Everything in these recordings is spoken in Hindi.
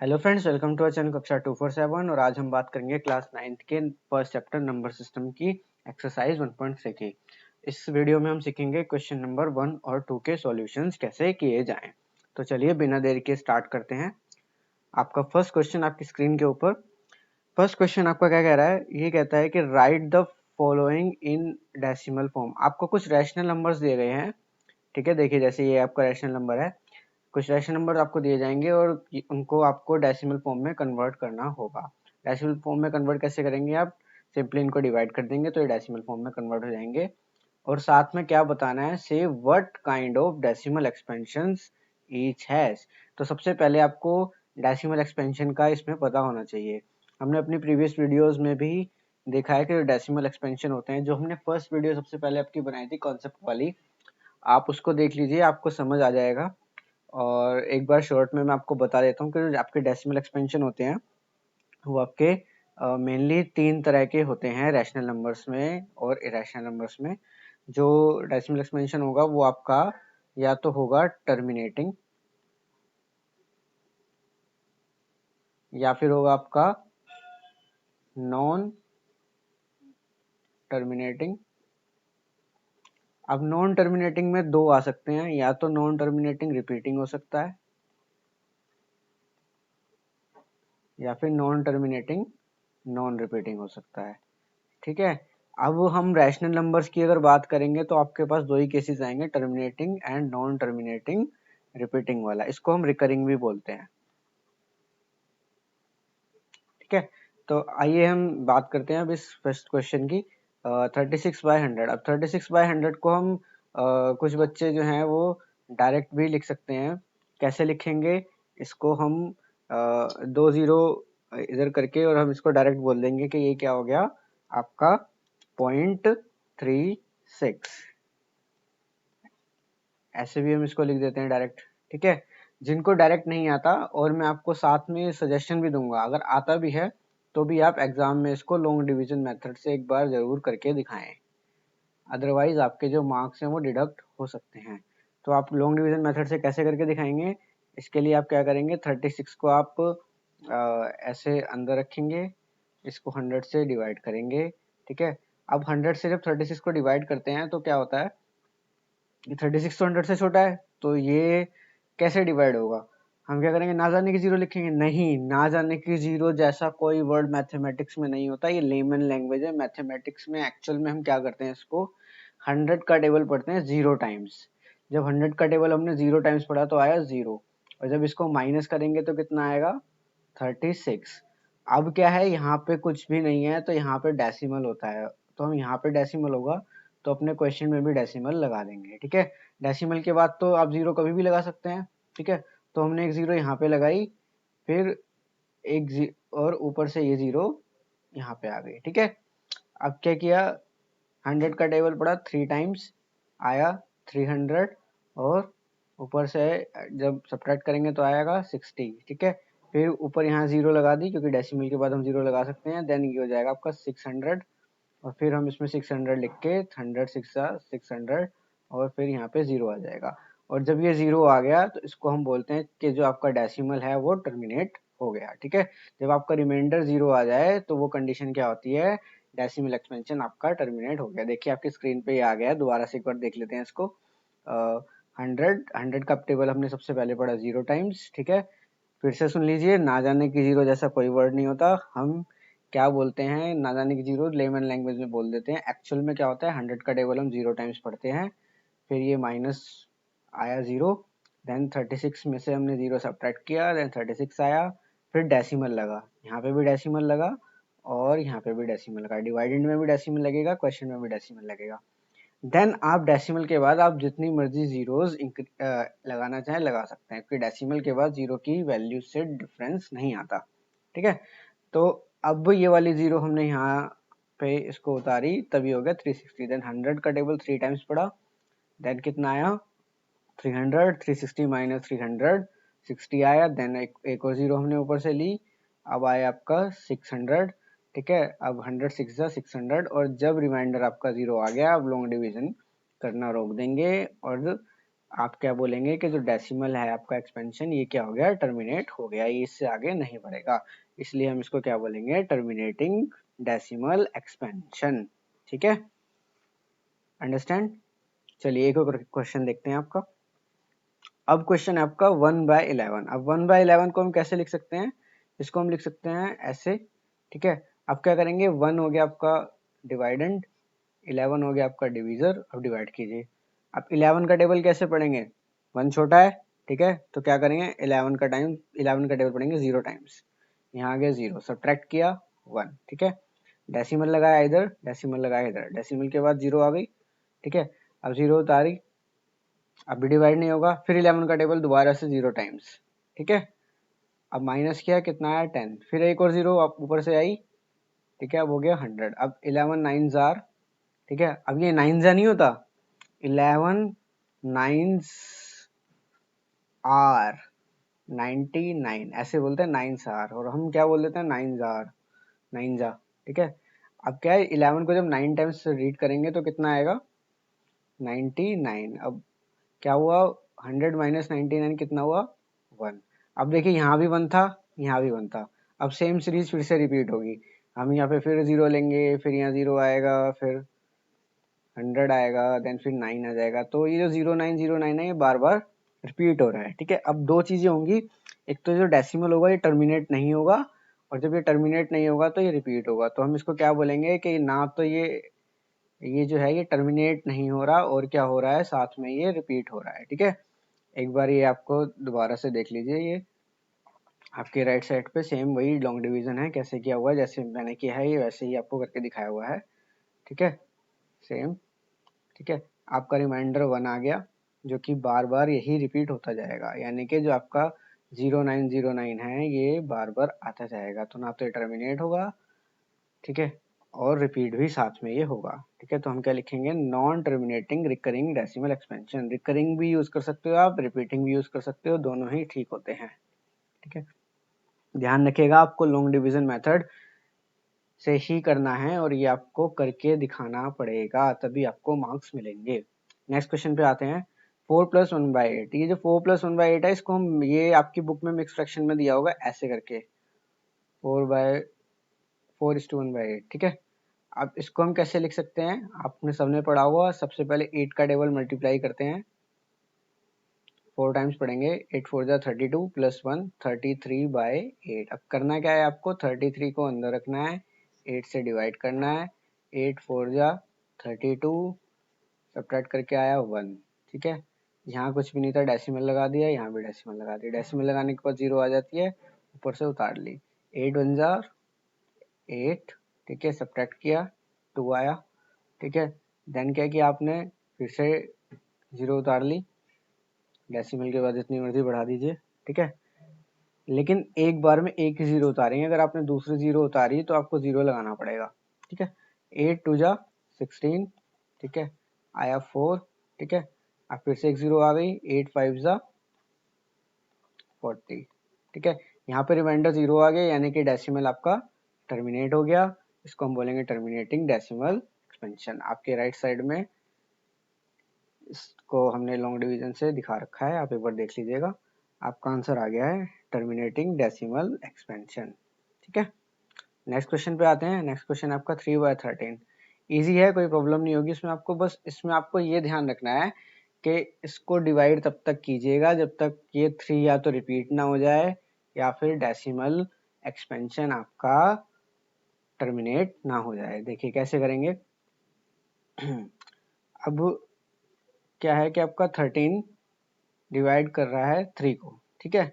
Hello friends, welcome to our channel कक्षा 247। और आज हम बात करेंगे क्लास 9th के फर्स्ट चैप्टर नंबर सिस्टम की एक्सरसाइज 1.6 की। इस वीडियो में हम सीखेंगे क्वेश्चन नंबर 1 और 2 के सॉल्यूशंस कैसे किए जाएं। तो चलिए बिना देरी के स्टार्ट करते हैं। आपका फर्स्ट क्वेश्चन आपकी स्क्रीन के ऊपर। फर्स्ट क्वेश्चन आपका क्या कह रहा है? ये कहता है कि right the following in decimal form. आपको कुछ रैशनल नंबर्स दिए गए हैं, ठीक है। देखिए, जैसे ये आपका रैशनल नंबर है, कुछ रैशनल नंबर आपको दिए जाएंगे और उनको आपको डेसिमल फॉर्म में कन्वर्ट करना होगा। डेसिमल फॉर्म में कन्वर्ट कैसे करेंगे? आप सिंपली इनको डिवाइड कर देंगे तो ये डेसिमल फॉर्म में कन्वर्ट हो जाएंगे। और साथ में क्या बताना है? से what kind of decimal expansions each has. तो सबसे पहले आपको डेसिमल एक्सपेंशन का इसमें पता होना चाहिए। हमने अपनी प्रीवियस वीडियोस में भी देखा है कि डेसिमल एक्सपेंशन होते हैं। जो हमने फर्स्ट वीडियो सबसे पहले आपकी बनाई थी कॉन्सेप्ट वाली, आप उसको देख लीजिए, आपको समझ आ जाएगा। और एक बार शॉर्ट में मैं आपको बता देता हूँ कि जो आपके डेसिमल एक्सपेंशन होते हैं वो आपके मेनली 3 तरह के होते हैं, रैशनल नंबर्स में और इरेशनल नंबर्स में। जो डेसिमल एक्सपेंशन होगा वो आपका या तो होगा टर्मिनेटिंग, या फिर होगा आपका नॉन टर्मिनेटिंग। अब नॉन टर्मिनेटिंग में दो आ सकते हैं, या तो नॉन टर्मिनेटिंग रिपीटिंग हो सकता है, या फिर नॉन टर्मिनेटिंग नॉन रिपीटिंग हो सकता है, ठीक है। अब हम रैशनल नंबर्स की अगर बात करेंगे तो आपके पास दो ही केसेस आएंगे, terminating and non terminating repeating वाला। इसको हम रिकरिंग भी बोलते हैं, ठीक है। तो आइए हम बात करते हैं अब इस फर्स्ट क्वेश्चन की। 36/100। अब 36/100 को हम कुछ बच्चे जो हैं वो डायरेक्ट भी लिख सकते हैं। कैसे लिखेंगे? इसको हम 2 जीरो इधर करके और हम इसको डायरेक्ट बोल देंगे कि ये क्या हो गया आपका 0.36। ऐसे भी हम इसको लिख देते हैं डायरेक्ट, ठीक है। जिनको डायरेक्ट नहीं आता, और मैं आपको साथ में सजेशन भी दूंगा, अगर आता भी है तो भी आप एग्जाम में इसको लॉन्ग डिवीजन मेथड से एक बार जरूर करके दिखाएं, अदरवाइज आपके जो मार्क्स हैं वो डिडक्ट हो सकते हैं। तो आप लॉन्ग डिवीजन मेथड से कैसे करके दिखाएंगे? इसके लिए आप क्या करेंगे? 36 को आप ऐसे अंदर रखेंगे, इसको 100 से डिवाइड करेंगे, ठीक है। अब 100 से जब 36 को डिवाइड करते हैं तो क्या होता है? 36 तो 100 से छोटा है, तो ये कैसे डिवाइड होगा? हम क्या करेंगे? ना जाने की जीरो लिखेंगे? नहीं, ना जाने की जीरो जैसा कोई वर्ड मैथमेटिक्स में नहीं होता। ये लेमन लैंग्वेज है। मैथमेटिक्स में एक्चुअल में हम क्या करते हैं? इसको 100 का टेबल पढ़ते हैं 0 टाइम्स। जब 100 का टेबल हमने 0 टाइम्स पढ़ा तो आया 0, और जब इसको माइनस करेंगे तो कितना आएगा? 36। अब क्या है, यहाँ पे कुछ भी नहीं है तो यहाँ पे डेसिमल होता है, तो हम यहाँ पे डेसिमल होगा तो अपने क्वेश्चन में भी डेसिमल लगा देंगे, ठीक है। डेसिमल के बाद तो आप जीरो कभी भी लगा सकते हैं, ठीक है। तो हमने एक जीरो यहाँ पे लगाई, फिर और ऊपर से ये जीरो यहाँ पे आ गई, ठीक है। अब क्या किया? 100 का टेबल पढ़ा 3 टाइम्स, आया 300, और ऊपर से जब सब्ट्रैक्ट करेंगे तो आएगा 60, ठीक है। फिर ऊपर यहाँ जीरो लगा दी, क्योंकि डेसिमल के बाद हम जीरो लगा सकते हैं। देन ये हो जाएगा आपका 600, और फिर हम इसमें 600 लिख के 100 600, और फिर यहाँ पे जीरो आ जाएगा। और जब ये जीरो आ गया तो इसको हम बोलते हैं कि जो आपका डेसिमल है वो टर्मिनेट हो गया, ठीक है। जब आपका रिमाइंडर जीरो आ जाए तो वो कंडीशन क्या होती है? डेसिमल एक्सपेंशन आपका टर्मिनेट हो गया। देखिए आपकी स्क्रीन पे ये आ गया है, दोबारा से एक बार देख लेते हैं इसको। 100 का टेबल हमने सबसे पहले पढ़ा 0 टाइम्स, ठीक है। फिर से सुन लीजिए, ना जाने की जीरो जैसा कोई वर्ड नहीं होता। हम क्या बोलते हैं? ना जाने की जीरो लेमन लैंग्वेज में बोल देते हैं। एक्चुअल में क्या होता है? 100 का टेबल हम 0 टाइम्स पढ़ते हैं, फिर ये माइनस आया 0, देन 36 में से हमने 0 सब्ट्रैक्ट किया, देन 36 आया, फिर डेसिमल लगा, यहाँ पे भी डेसिमल लगा और यहाँ पे भी डेसिमल लगा। डिवाइडेड में भी डेसिमल लगेगा, क्वेश्चन में भी डेसिमल लगेगा। देन आप डेसिमल के बाद आप जितनी मर्जी जीरोस लगाना चाहें लगा सकते हैं, क्योंकि डेसिमल के बाद जीरो की वैल्यू से डिफरेंस नहीं आता, ठीक है। तो अब ये वाली जीरो हमने यहाँ पे इसको उतारी, तभी हो गया 360। देन 100 का टेबल 3 टाइम्स पढ़ा, देन कितना आया? 300, 360 माइनस 300, 60 आया। देन एक और जीरो हमने ऊपर से ली, अब आया आपका 600, ठीक है। अब 100 6 600, और जब रिमाइंडर आपका जीरो आ गया, अब लॉन्ग डिवीजन करना रोक देंगे और आप क्या बोलेंगे कि जो डेसिमल है आपका एक्सपेंशन, ये क्या हो गया, टर्मिनेट हो गया, ये इससे आगे नहीं बढ़ेगा, इसलिए हम इसको क्या बोलेंगे, टर्मिनेटिंग डेसिमल एक्सपेंशन। ठीक है, अंडरस्टैंड। चलिए एक और क्वेश्चन देखते हैं आपका। अब क्वेश्चन है आपका 1/11। अब 1/11 को हम कैसे लिख सकते हैं, इसको हम लिख सकते हैं ऐसे। ठीक है, अब क्या करेंगे, 1 हो गया आपका डिवाइडेंड, 11 हो गया आपका डिवीजर, अब डिवाइड कीजिए। अब 11 का टेबल कैसे पढ़ेंगे, 1 छोटा है, ठीक है, तो क्या करेंगे, 11 का टेबल पढ़ेंगे 0 टाइम्स, यहाँ आ गया 0, सब्ट्रैक्ट किया 1, ठीक है, डेसिमल लगाया इधर, डेसिमल लगाया इधर, डेसिमल के बाद 0 आ गई, ठीक है, अब 0 उतारी, अब भी डिवाइड नहीं होगा, फिर 11 का टेबल दोबारा से 0 टाइम्स, ठीक है, अब माइनस किया, कितना आया 10, फिर एक और 0 अब ऊपर से आई, ठीक है, अब हो गया 100, अब 11 नाइन्स आर, ठीक है, अब ये 9 जा नहीं होता, 11 नाइन्स आर 99, ऐसे बोलते हैं 9 आर, और हम क्या बोल देते हैं 9 आर, 9 जा, ठीक है। अब क्या है, 11 को जब 9 टाइम्स रीड करेंगे तो कितना आएगा, 99। अब क्या हुआ, 100 माइनस 99 कितना हुआ, 1। अब देखिए यहाँ भी 1 था, यहाँ भी 1 था, अब सेम सीरीज फिर से रिपीट होगी, हम यहाँ पे फिर 0 लेंगे, फिर यहाँ 0 आएगा, फिर 100 आएगा, देन फिर 9 आ जाएगा, तो ये जो 0909 है ये बार बार रिपीट हो रहा है, ठीक है। अब दो चीजें होंगी, एक तो जो डेसिमल होगा ये टर्मिनेट नहीं होगा, और जब ये टर्मिनेट नहीं होगा तो ये रिपीट होगा, तो हम इसको क्या बोलेंगे कि ना तो ये जो है ये टर्मिनेट नहीं हो रहा, और क्या हो रहा है, साथ में ये रिपीट हो रहा है, ठीक है। एक बार ये आपको दोबारा से देख लीजिए, ये आपके राइट साइड पे सेम वही लॉन्ग डिवीजन है, कैसे किया हुआ है, जैसे मैंने किया है ये वैसे ही आपको करके दिखाया हुआ है, ठीक है, सेम, ठीक है। आपका रिमाइंडर 1 आ गया, जो कि बार बार यही रिपीट होता जाएगा, यानी कि जो आपका 0909 है ये बार बार आता जाएगा, तो ना तो ये टर्मिनेट होगा, ठीक है, और रिपीट भी साथ में ये होगा, ठीक है। तो हम क्या लिखेंगे, non terminating recurring decimal expansion. Recurring भी यूज कर सकते हो आप, रिपीटिंग भी यूज कर सकते हो, दोनों ही ठीक होते हैं, ठीक है। ध्यान रखिएगा आपको लॉन्ग डिवीजन मेथड से ही करना है, और ये आपको करके दिखाना पड़ेगा, तभी आपको मार्क्स मिलेंगे। नेक्स्ट क्वेश्चन पे आते हैं, 4+1/8। ये जो 4+1/8 है, इसको हम, ये आपकी बुक में मिक्स फ्रैक्शन में दिया होगा ऐसे करके, 4/4:1/8, ठीक है। अब इसको हम कैसे लिख सकते हैं, आपने सबने पढ़ा हुआ, सबसे पहले 8 का टेबल मल्टीप्लाई करते हैं, 4 टाइम्स पढ़ेंगे, 8 4 जा 32 प्लस 1 33/8। अब करना क्या है आपको, 33 को अंदर रखना है, 8 से डिवाइड करना है, 8 4 जा 32, सब्ट्रैक्ट करके आया 1, ठीक है। यहाँ कुछ भी नहीं था, डेसिमल लगा दिया, यहाँ भी डेसिमल लगा दिया, डेसिमल लगाने के बाद 0 आ जाती है, ऊपर से उतार ली, 8 1 जा 8, ठीक है, सब्ट्रैक्ट किया 2 आया, ठीक है। देन क्या किया आपने, फिर से 0 उतार ली, डेसिमल के बाद जितनी मर्जी बढ़ा दीजिए, ठीक है, लेकिन एक बार में एक ही 0 उतारेंगे, अगर आपने दूसरी 0 उतारी तो आपको 0 लगाना पड़ेगा, ठीक है। 8 2 जा 16, ठीक है, आया 4, ठीक है, अब फिर से एक 0 आ गई, 8 5 जा 40, ठीक है। यहाँ पे रिमाइंडर 0 आ गया, यानी कि डेसिमल आपका टर्मिनेट हो गया, इसको हम बोलेंगे टर्मिनेटिंग डेसिमल एक्सपेंशन। आपके राइट साइड में इसको हमने लॉन्ग डिवीजन से दिखा रखा है, आप एक बार देख लीजिएगा, आपका आंसर आ गया है टर्मिनेटिंग डेसिमल एक्सपेंशन, ठीक है। नेक्स्ट क्वेश्चन पे आते हैं। नेक्स्ट क्वेश्चन आपका 3/13। इजी है, कोई प्रॉब्लम नहीं होगी इसमें आपको, बस इसमें आपको ये ध्यान रखना है कि इसको डिवाइड तब तक कीजिएगा जब तक ये 3 या तो रिपीट ना हो जाए, या फिर डेसिमल एक्सपेंशन आपका टर्मिनेट ना हो जाए। देखिए कैसे करेंगे। अब क्या है कि आपका 13 डिवाइड कर रहा है 3 को, ठीक है।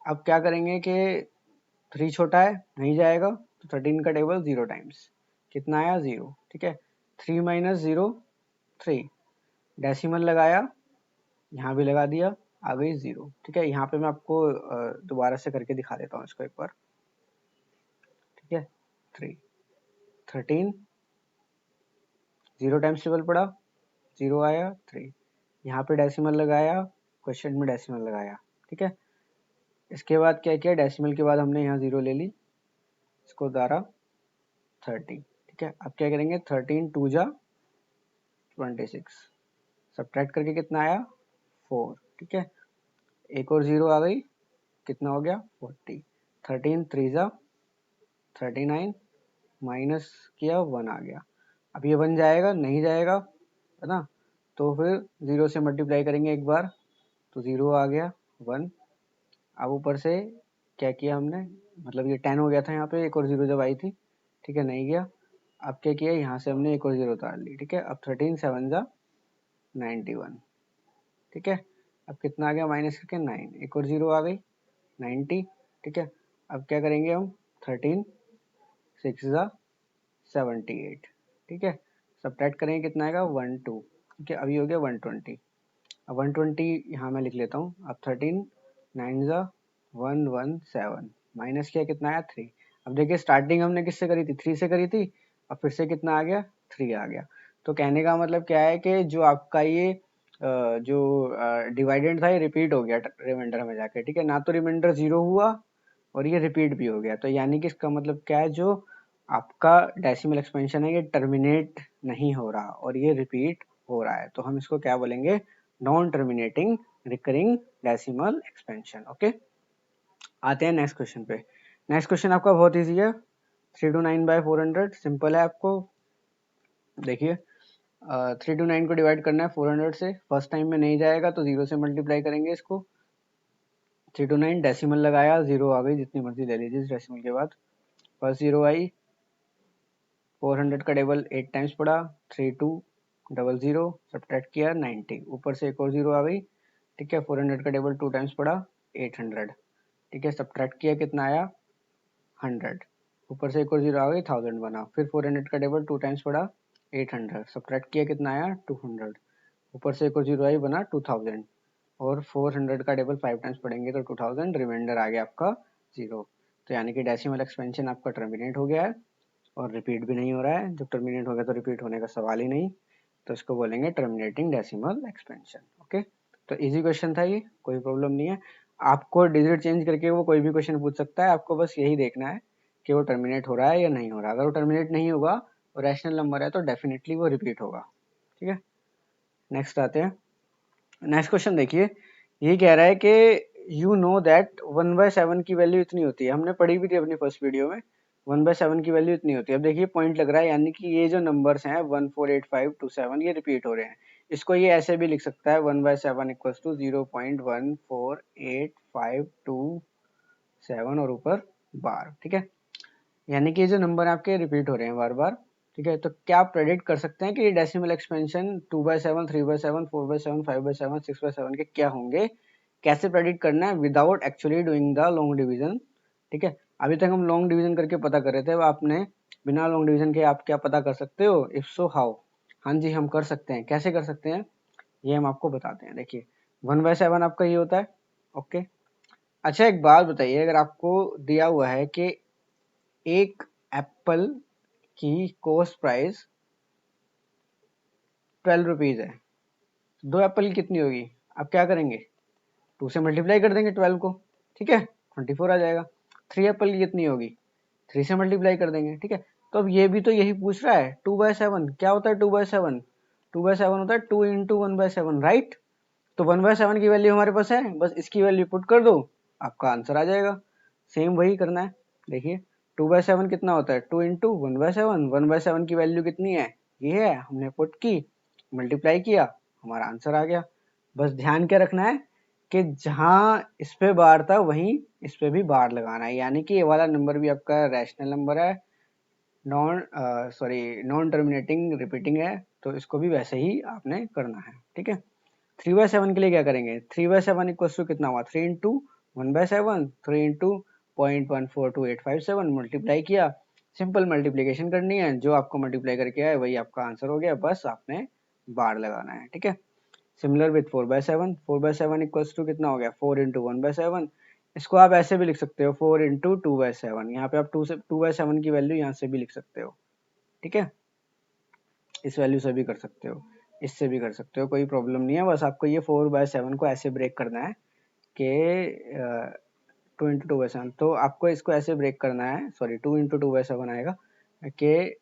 अब क्या करेंगे कि 3 छोटा है, नहीं जाएगा, तो 13 का टेबल 0 टाइम्स, कितना आया 0, ठीक है। 3 माइनस 0 3, डेसिमल लगाया, यहाँ भी लगा दिया, आ गई 0, ठीक है। यहाँ पे मैं आपको दोबारा से करके दिखा देता हूँ इसको एक बार, ठीक है। 3 13 0 टाइम्स टेबल पड़ा, 0 आया 3, यहाँ पे डेसिमल लगाया, क्वेश्चन में डेसिमल लगाया, ठीक है। इसके बाद क्या किया, डेसिमल के बाद हमने यहाँ 0 ले ली, इसको उतारा 30, ठीक है। अब क्या करेंगे, 13 2 जा 26, सब्ट्रैक्ट करके कितना आया 4, ठीक है। एक और 0 आ गई, कितना हो गया 40। 13 3 जा 39, माइनस किया 1 आ गया। अब ये बन जाएगा, नहीं जाएगा, है ना। तो फिर 0 से मल्टीप्लाई करेंगे एक बार, तो 0 आ गया 1। अब ऊपर से क्या किया हमने, मतलब ये 10 हो गया था यहाँ पे, एक और 0 जब आई थी, ठीक है, नहीं गया। अब क्या किया, यहाँ से हमने एक और 0 उतार ली, ठीक है। अब 13 7 जा 91, ठीक है। अब कितना आ गया माइनस करके 9, एक और 0 आ गई 90, ठीक है। अब क्या करेंगे हम, 13 6 जा 78, ठीक है। सब्ट्रैक्ट करेंगे, कितना आएगा 1 2, ठीक है। अभी हो गया 120। अब 120 यहाँ मैं लिख लेता हूँ। अब 13 9 जा 117, माइनस किया, कितना आया 3। अब देखिए स्टार्टिंग हमने किससे करी थी, 3 से करी थी। अब फिर से कितना आ गया 3 आ गया। तो कहने का मतलब क्या है कि जो आपका ये जो डिवाइडेंड था ये रिपीट हो गया रिमाइंडर में जाके, ठीक है। ना तो रिमाइंडर 0 हुआ और ये रिपीट भी हो गया। तो यानी कि इसका मतलब क्या है, जो आपका डेसिमल एक्सपेंशन है ये टर्मिनेट नहीं हो रहा और ये रिपीट हो रहा है। तो हम इसको क्या बोलेंगे, non terminating recurring decimal expansion. Okay, आते हैं नेक्स्ट क्वेश्चन पे। नेक्स्ट क्वेश्चन आपका बहुत इजी है, 329/400, सिंपल है। आपको देखिए 329 को डिवाइड करना है 400 से। फर्स्ट टाइम में नहीं जाएगा तो 0 से मल्टीप्लाई करेंगे इसको। 329 डेसिमल लगाया, 0 आ गई, जितनी मर्जी ले लीजिए इस डेसिमल के बाद। फर्स्ट 0 आई, 400 का टेबल 8 टाइम्स पड़ा, 3200, सब्ट्रैक्ट किया 90, ऊपर से एक और 0 आ गई, ठीक है। 400 का टेबल 2 टाइम्स पड़ा, 800, ठीक है। सब्ट्रैक्ट किया, कितना आया 100, ऊपर से एक और 0 आ गई, 1000 बना। फिर 400 का टेबल 2 टाइम्स पड़ा, 800, सब्ट्रैक्ट किया, कितना आया 200, ऊपर से एक और 0 आई, बना 2000। और 400 का टेबल 5 टाइम्स पढ़ेंगे तो 2000, रिमाइंडर आ गया आपका 0। तो यानी कि डेसिमल एक्सपेंशन आपका टर्मिनेट हो गया है और रिपीट भी नहीं हो रहा है। जब टर्मिनेट हो गया तो रिपीट होने का सवाल ही नहीं, तो इसको बोलेंगे टर्मिनेटिंग डेसिमल एक्सपेंशन। ओके, तो इजी क्वेश्चन था ये, कोई प्रॉब्लम नहीं है। आपको डिजिट चेंज करके वो कोई भी क्वेश्चन पूछ सकता है, आपको बस यही देखना है कि वो टर्मिनेट हो रहा है या नहीं हो रहा। अगर वो टर्मिनेट नहीं होगा और रैशनल नंबर है तो डेफिनेटली वो रिपीट होगा, ठीक है। नेक्स्ट आते हैं, नेक्स्ट क्वेश्चन देखिए। ये कह रहा है कि यू नो दैट 1/7 की वैल्यू इतनी होती है, हमने पढ़ी भी थी अपनी फर्स्ट वीडियो में। 1/7 की वैल्यू इतनी होती है। अब देखिए पॉइंट लग रहा है, यानी कि ये जो नंबर्स हैं 1 4 8 5 2 7 ये रिपीट हो रहे हैं। इसको ये ऐसे भी लिख सकता है 1/7 इक्वल्स टू 0.14852 और ऊपर बार, ठीक है। यानी कि ये जो नंबर आपके रिपीट हो रहे हैं बार बार, ठीक है। तो क्या आप प्रेडिक्ट कर सकते हैं कि ये डेसिमल एक्सपेंशन 2/7 3/7 4/7 5/7 6/7 के क्या होंगे। कैसे प्रेडिक्ट करना है, without actually doing the long division, ठीक है। अभी तक हम लॉन्ग डिवीजन करके पता कर रहे थे, अब आपने बिना लॉन्ग डिवीजन के आप क्या पता कर सकते हो, इफ सो हाउ। हाँ जी, हम कर सकते हैं। कैसे कर सकते हैं ये हम आपको बताते हैं। देखिए 1/7 आपका ये होता है, ओके। अच्छा एक बात बताइए, अगर आपको दिया हुआ है कि एक एप्पल की कॉस्ट प्राइस 12 रुपीज है, 2 एप्पल की कितनी होगी। आप क्या करेंगे, 2 से मल्टीप्लाई कर देंगे 12 को, ठीक है, 24 आ जाएगा। 3 एप्पल की कितनी होगी, 3 से मल्टीप्लाई कर देंगे, ठीक है। तो अब ये भी तो यही पूछ रहा है, 2/7 क्या होता है, 2/7 2/7 होता है 2 इंटू 1/7, राइट। तो 1/7 की वैल्यू हमारे पास है, बस इसकी वैल्यू पुट कर दो, आपका आंसर आ जाएगा। सेम वही करना है। देखिए 2/7 कितना होता है, 2 इंटू 1/7, 1/7 की वैल्यू कितनी है, ये है, हमने पुट की, मल्टीप्लाई किया, हमारा आंसर आ गया। बस ध्यान क्या रखना है कि जहां इस पे बार था वहीं इस पे भी बार लगाना है, यानी कि ये वाला नंबर भी आपका रैशनल नंबर है, नॉन टर्मिनेटिंग रिपीटिंग है, तो इसको भी वैसे ही आपने करना है, ठीक है। 3/7 के लिए क्या करेंगे, 3/7 इक्वल टू कितना हुआ, 3 इंटू 1/7, 3 इंटू 0.142857, मल्टीप्लाई किया, सिंपल मल्टीप्लीकेशन करनी है, जो आपको मल्टीप्लाई करके आए वही आपका आंसर हो गया, बस आपने बार लगाना है, ठीक है। सिमिलर विथ 4/7, 4/7 इक्वल्स टू कितना हो गया, 4 इंटू 1/7, इसको आप ऐसे भी लिख सकते हो 4 इंटू 2/7, यहाँ पे आप 2/7 की वैल्यू यहाँ से भी लिख सकते हो, ठीक है। इस वैल्यू से भी कर सकते हो, इससे भी कर सकते हो, कोई प्रॉब्लम नहीं है। बस आपको ये 4/7 को ऐसे ब्रेक करना है कि 2 इंटू 2/7, तो आपको इसको ऐसे ब्रेक करना है, सॉरी 2 इंटू 2/7 आएगा कि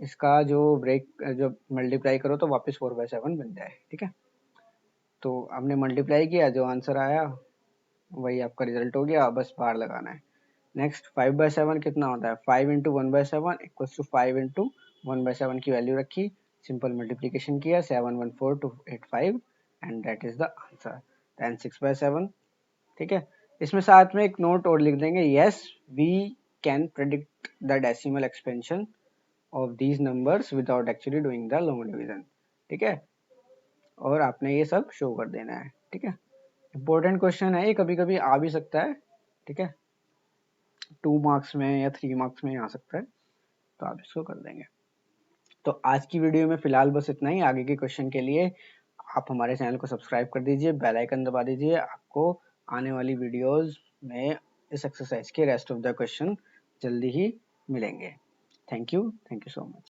इसका जो ब्रेक जो मल्टीप्लाई करो तो वापस 4/7 बन जाए, ठीक है। तो आपने मल्टीप्लाई किया, जो आंसर आया वही आपका रिजल्ट हो गया, बस बाहर लगाना है। नेक्स्ट 5/7 कितना होता है, 5 इंटू 1/7 इक्वल्स टू 5 इंटू 1/7 की वैल्यू रखी, सिंपल मल्टीप्लीकेशन किया, 714 and that is the answer. Then 6/7, ठीक है। इसमें साथ में एक नोट और लिख देंगे, yes we can predict the decimal expansion of these numbers without actually doing the long division, ठीक है। और आपने ये सब शो कर देना है, ठीक है। इंपॉर्टेंट क्वेश्चन है ये, कभी कभी आ भी सकता है, ठीक है, 2 मार्क्स में या 3 मार्क्स में आ सकता है, तो आप इसको कर देंगे। तो आज की वीडियो में फिलहाल बस इतना ही। आगे के क्वेश्चन के लिए आप हमारे चैनल को सब्सक्राइब कर दीजिए, बेल आइकन दबा दीजिए, आपको आने वाली वीडियोस में इस एक्सरसाइज के रेस्ट ऑफ द क्वेश्चन जल्दी ही मिलेंगे। Thank you so much.